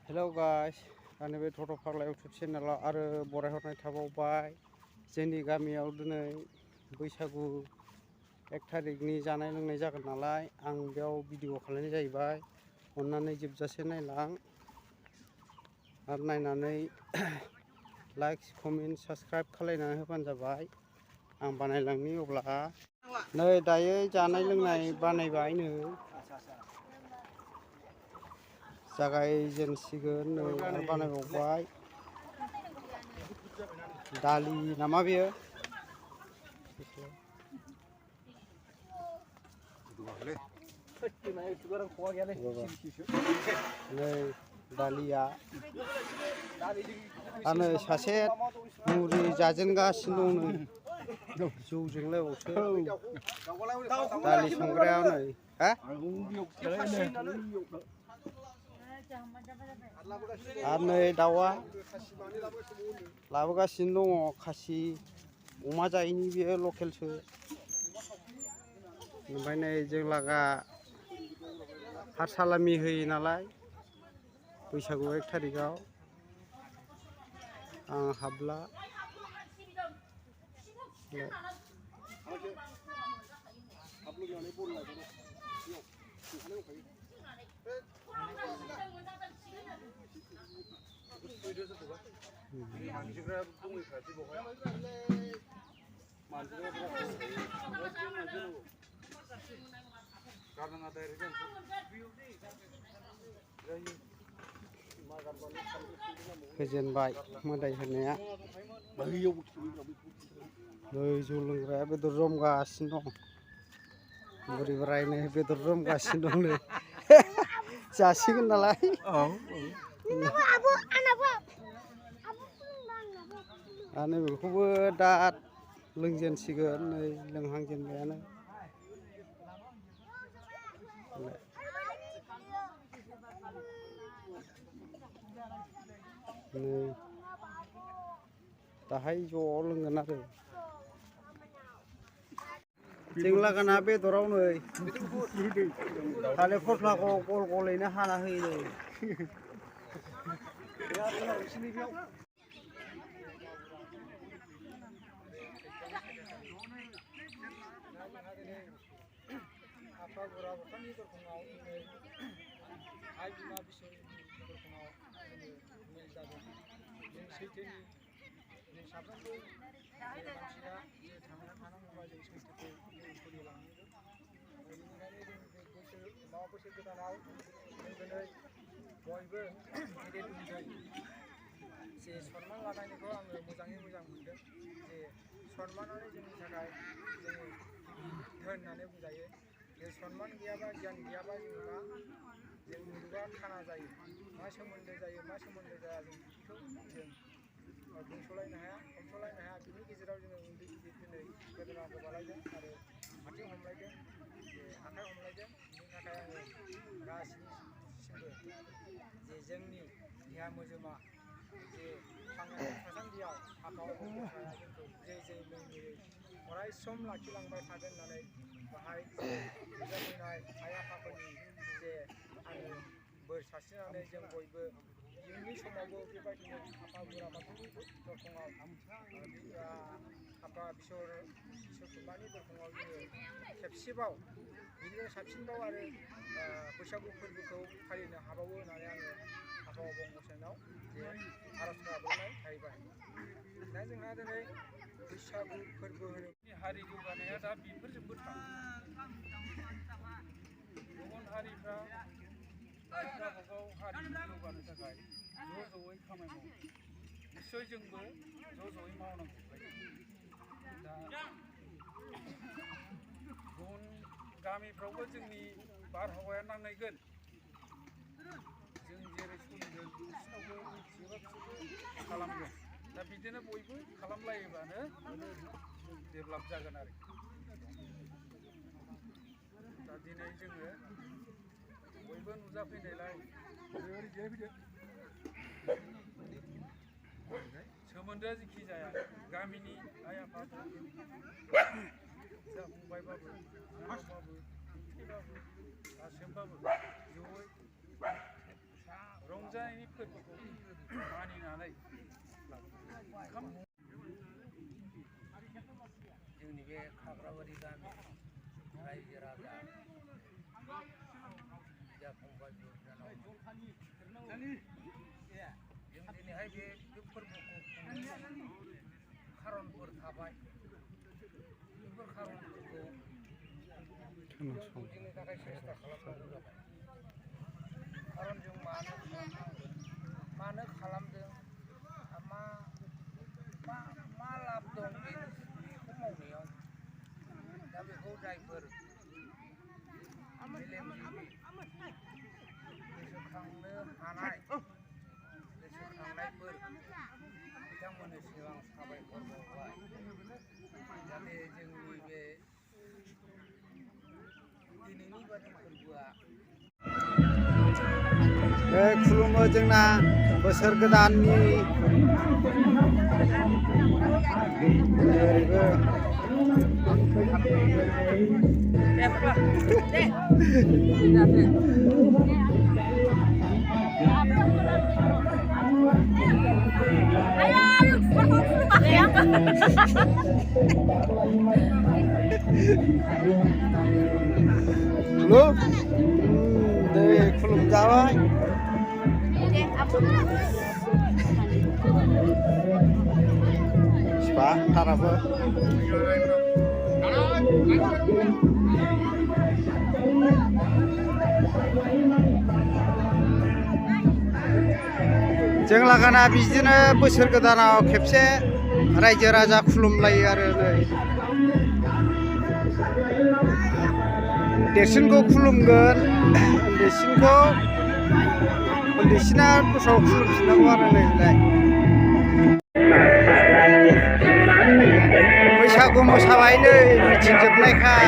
Hello guys आंनि बे टट' फाग्ला इउटुब चेनेलाव आरो बरायहरनाय थाबावबाय जोंनि गामियाव दिनै बैसागु 1 तारिखनि जानाय लोंनाय जागोन नालाय आं बेयाव भिडिअ खालामनाय जाहैबाय अन्नानै जोबजासे नायलां आरो नायनानै लाइक कमेन्ट साबस्क्राइब खालायनानै होबानो जाबाय आं बानायलांनि अब्ला नै दायो जानाय लोंनाय बानायबायनो जागायजेनसिगोन नै आरो बानायबावबाय दालि नामा बेयो नै दालिया आरो सासे मुरि जाजेनगासिनो दं नै जौजोंलायबावसो दालि संग्राया नै हा आरो नै दाउआ लाबोगासिनो दङ खासि अमा जायैनि बेयो लकेलसो ओमफ्राय नै जों लागा हार सालामि होयो नालाय बैसागु 1 तारिखआव आं हाबला होजेनबाय मोदाय होनाया नै जौ लोंग्राया बेदर जमगासिनो दं बुरि बोरायनो बेदर जमगासिनो दं नै जासिगोन नालाय आरो बेखौबो दा लोंजेनसिगोन नै लोंहांजेनबायानो नै दाहाय ज' लोंगोन आरो जों लागाना बेदराव नै थालिर फस्लाखौ गल गलैनो हाना होयो बोसोर गोदानाव दिनै बयबो गेदेर उन्दै जे सन्मान लानायखौ आङो मोजाङै मोजां मोनदों जे सन्मानानो जोंनि थाखाय जोङो धोन होननानै बुंजायो जे सन्मान गैयाबा गियान गैयाबा जोंहा जों मुलुगा खाना जायो मा सोमोन्दो जायो मा सोमोन्दो जाया जों बेखौ जों बुंस'लायनो हाया हमस'लायनो हाया बिनि गेजेराव जोङो उन्दै गिदिर दिनै गोदोनाखौ बालायदों आरो आथिं हमलायदों आखाइ हमलायदों बिनि थाखाय आङो गासिनिसिमबो जे जोंनि देहा मोजोमा जे थांनानै थासान्दियाव आफा अबंलाया जोंखौ जै जै मैयै अराय सम लाखिलांबाय थागोन होननानै बाहाय नुजाफैनाय आइ आफाफोरनि जे आङो बोर सारस्रिनानै जों बयबो इयुननि समावबो बेबायदिनो आफा बोराइ बाथौनि दरखङाव आफा बिश्वकर्मानि दरखङाव जोङो खेबसेबाव बिनिफ्राय साबसिनबाव आरो बैसागु फोरबोखौ फालिनो हाबावो होननानै आङो आफा अबंलायाव जे आर'ज गाबनाय थाहैबाय दा जोंहा दिनै बैसागु फोरबो होनो हारि जौगानाया दा बेफोरजोंबो गुबुन हारिफ्रा गावबागाव हारिखौ जौगानो थाखाय ज' ज'यै खामानि मावो निस्सय जोंबो ज' ज'यै मावनांगौ दा गुबुन गामिफ्रावबो जोंनि बारहावाया नांनायगोन जों जेरै सोलिगोन बिसोरनावबो मिथियोबा बिसोरबो खालामगोन दा बिदिनो बयबो खालामलायोबानो डेभेलप जागोन आरो दा दिनै जोङो बयबो नुजाफैनायलाय सोमोन्दोआ जेखि जाया गामिनि आइ आफा फंबायबाबो बिनानावबाबो बिबथैबाबो गासैबाबो जयै रंजानायनि फोरबोखौ मानिनानै जोंनि बे खाग्राबारि गामि रायजो राजा बिदा फंबाय बिनानाव जों दिनैहाय बे फोरबोखौ खुंनो खारनफोर थाबाय बेफोर खारनफोरखौ बुजिनो थाखाय सेस्था खालामनांगौ जाबाय खारन जों मानो खालामनांगौ मानो खालामदों मा लाब दं बेखौ मावनायाव दा बेखौ जायफोर मेलेमजिबि गोसोखांनो हानाय गोसोखांनायफोर बिथांमोननिसिम आं साबायखर बावबाय जाहाथे जोंनि बे दिनैनि बादि फोरबोआ खुलुमो जोंना बोसोर गोदाननि Belum? Deh, belum jawab. Siapa? Tarapa. जों लागोना बिदिनो बोसोर गोदानाव खेबसे रायजो राजा खुलुमलायो आरो नै देरसिनखौ खुलुमगोन उन्दैसिना दस्रायाव खुलुमफिननांगौ आरो नैलाय बैसागु मोसाबाय नै मिथिं जोबनायखाय